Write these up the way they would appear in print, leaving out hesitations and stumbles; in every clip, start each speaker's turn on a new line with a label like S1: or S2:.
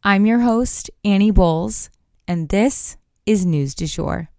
S1: I'm your host, Annie Bowles, and this is News du Jour.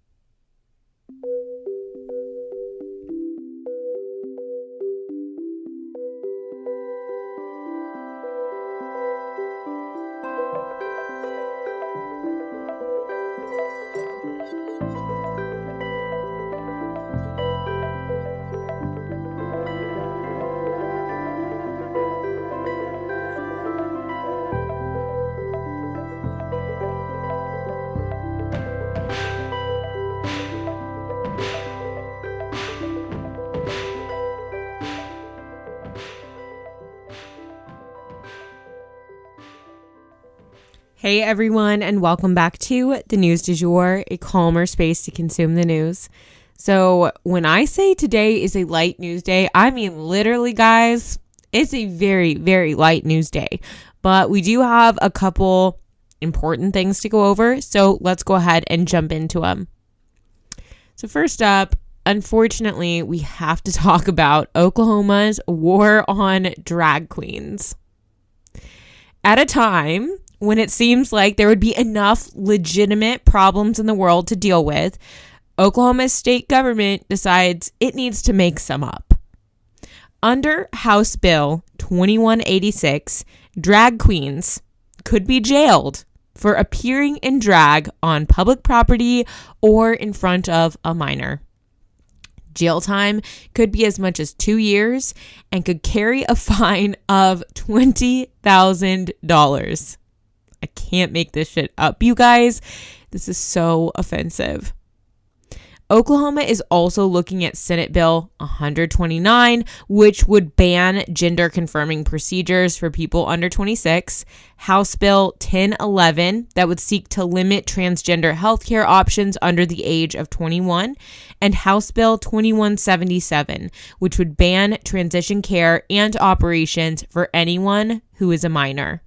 S1: Hey everyone, and welcome back to the News du Jour, a calmer space to consume the news. So when I say today is a light news day, I mean literally, guys, it's a very, very light news day. But we do have a couple important things to go over, so let's go ahead and jump into them. So first up, unfortunately, we have to talk about Oklahoma's war on drag queens. At a time when it seems like there would be enough legitimate problems in the world to deal with, Oklahoma's state government decides it needs to make some up. Under House Bill 2186, drag queens could be jailed for appearing in drag on public property or in front of a minor. Jail time could be as much as 2 years and could carry a fine of $20,000. I can't make this shit up, you guys. This is so offensive. Oklahoma is also looking at Senate Bill 129, which would ban gender confirming procedures for people under 26, House Bill 1011 that would seek to limit transgender healthcare options under the age of 21, and House Bill 2177, which would ban transition care and operations for anyone who is a minor.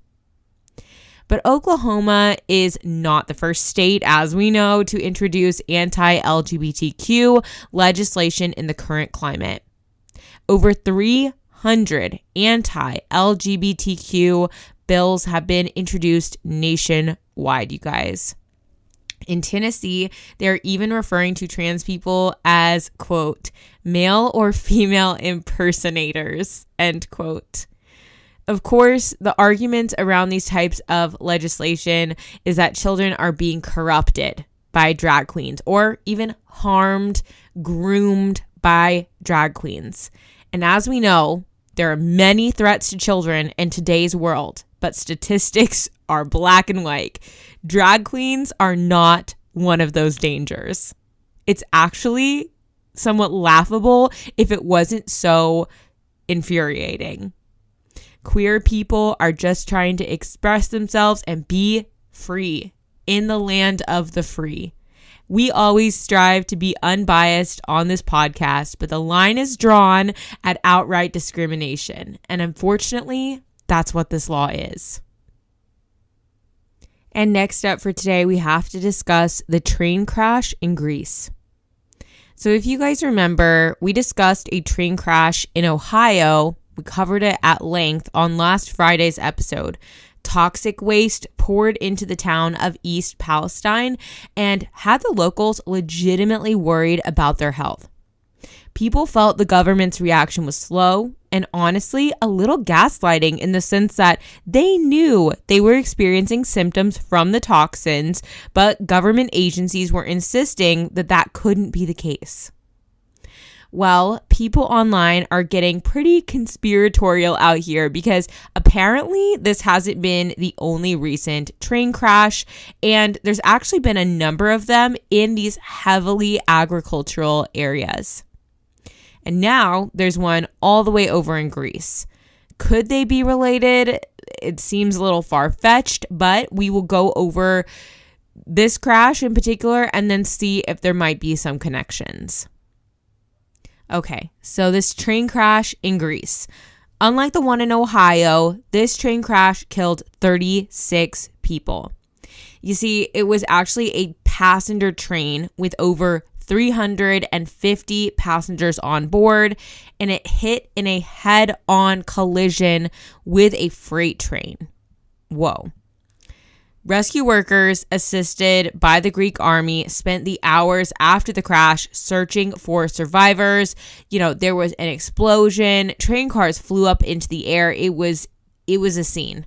S1: But Oklahoma is not the first state, as we know, to introduce anti-LGBTQ legislation in the current climate. Over 300 anti-LGBTQ bills have been introduced nationwide, you guys. In Tennessee, they're even referring to trans people as, quote, male or female impersonators, end quote. Of course, the argument around these types of legislation is that children are being corrupted by drag queens or even harmed, groomed by drag queens. And as we know, there are many threats to children in today's world, but statistics are black and white. Drag queens are not one of those dangers. It's actually somewhat laughable if it wasn't so infuriating. Queer people are just trying to express themselves and be free in the land of the free. We always strive to be unbiased on this podcast, but the line is drawn at outright discrimination. And unfortunately, that's what this law is. And next up for today, we have to discuss the train crash in Greece. So if you guys remember, we discussed a train crash in Ohio. We covered it at length on last Friday's episode. Toxic waste poured into the town of East Palestine and had the locals legitimately worried about their health. People felt the government's reaction was slow and honestly a little gaslighting in the sense that they knew they were experiencing symptoms from the toxins, but government agencies were insisting that that couldn't be the case. Well, people online are getting pretty conspiratorial out here because apparently this hasn't been the only recent train crash, and there's actually been a number of them in these heavily agricultural areas. And now there's one all the way over in Greece. Could they be related? It seems a little far-fetched, but we will go over this crash in particular and then see if there might be some connections. Okay, so this train crash in Greece. Unlike the one in Ohio, this train crash killed 36 people. You see, it was actually a passenger train with over 350 passengers on board, and it hit in a head-on collision with a freight train. Whoa. Rescue workers, assisted by the Greek army, spent the hours after the crash searching for survivors. There was an explosion. Train cars flew up into the air. It was a scene.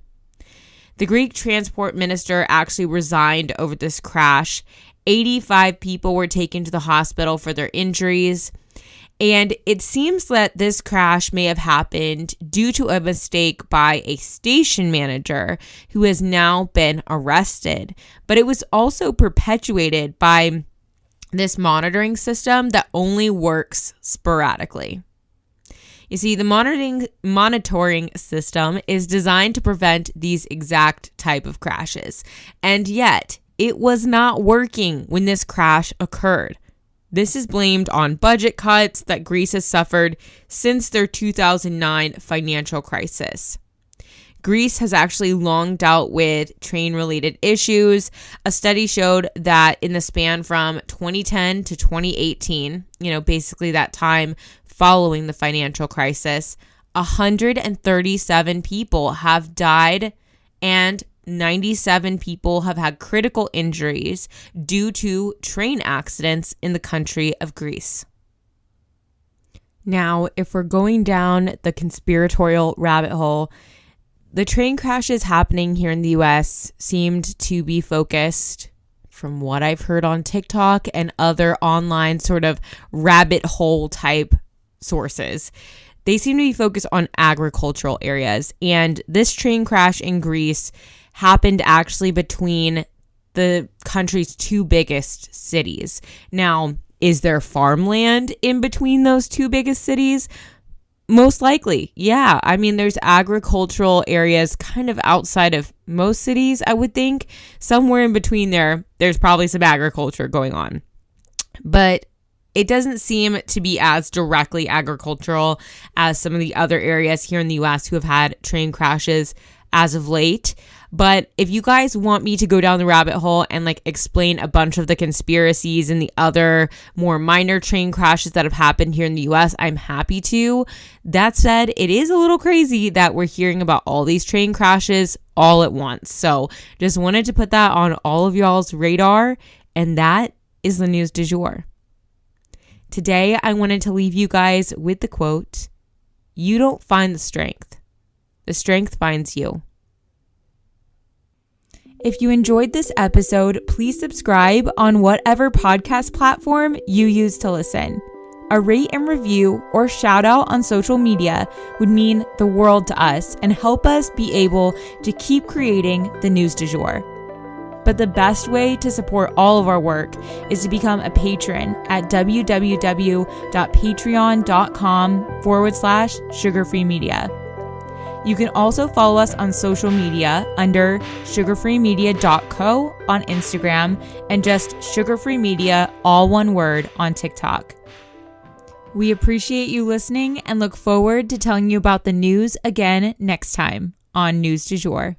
S1: The Greek transport minister actually resigned over this crash. 85 people were taken to the hospital for their injuries. And it seems that this crash may have happened due to a mistake by a station manager who has now been arrested. But it was also perpetuated by this monitoring system that only works sporadically. You see, the monitoring system is designed to prevent these exact type of crashes. And yet, it was not working when this crash occurred. This is blamed on budget cuts that Greece has suffered since their 2009 financial crisis. Greece has actually long dealt with train-related issues. A study showed that in the span from 2010 to 2018, basically that time following the financial crisis, 137 people have died and 97 people have had critical injuries due to train accidents in the country of Greece. Now, if we're going down the conspiratorial rabbit hole, the train crashes happening here in the US seemed to be focused, from what I've heard on TikTok and other online sort of rabbit hole type sources, they seem to be focused on agricultural areas. And this train crash in Greece happened actually between the country's two biggest cities. Now, is there farmland in between those two biggest cities? Most likely, yeah. I mean, there's agricultural areas kind of outside of most cities, I would think. Somewhere in between there's probably some agriculture going on. But it doesn't seem to be as directly agricultural as some of the other areas here in the US who have had train crashes as of late. But if you guys want me to go down the rabbit hole and explain a bunch of the conspiracies and the other more minor train crashes that have happened here in the US, I'm happy to. That said, it is a little crazy that we're hearing about all these train crashes all at once. So just wanted to put that on all of y'all's radar. And that is the news du jour. Today, I wanted to leave you guys with the quote, "You don't find the strength finds you." If you enjoyed this episode, please subscribe on whatever podcast platform you use to listen. A rate and review or shout out on social media would mean the world to us and help us be able to keep creating the news du jour. But the best way to support all of our work is to become a patron at www.patreon.com/sugarfreemedia. You can also follow us on social media under sugarfreemedia.co on Instagram and just sugarfreemedia, all one word, on TikTok. We appreciate you listening and look forward to telling you about the news again next time on News du Jour.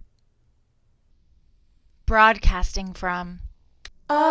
S2: Broadcasting from Oklahoma.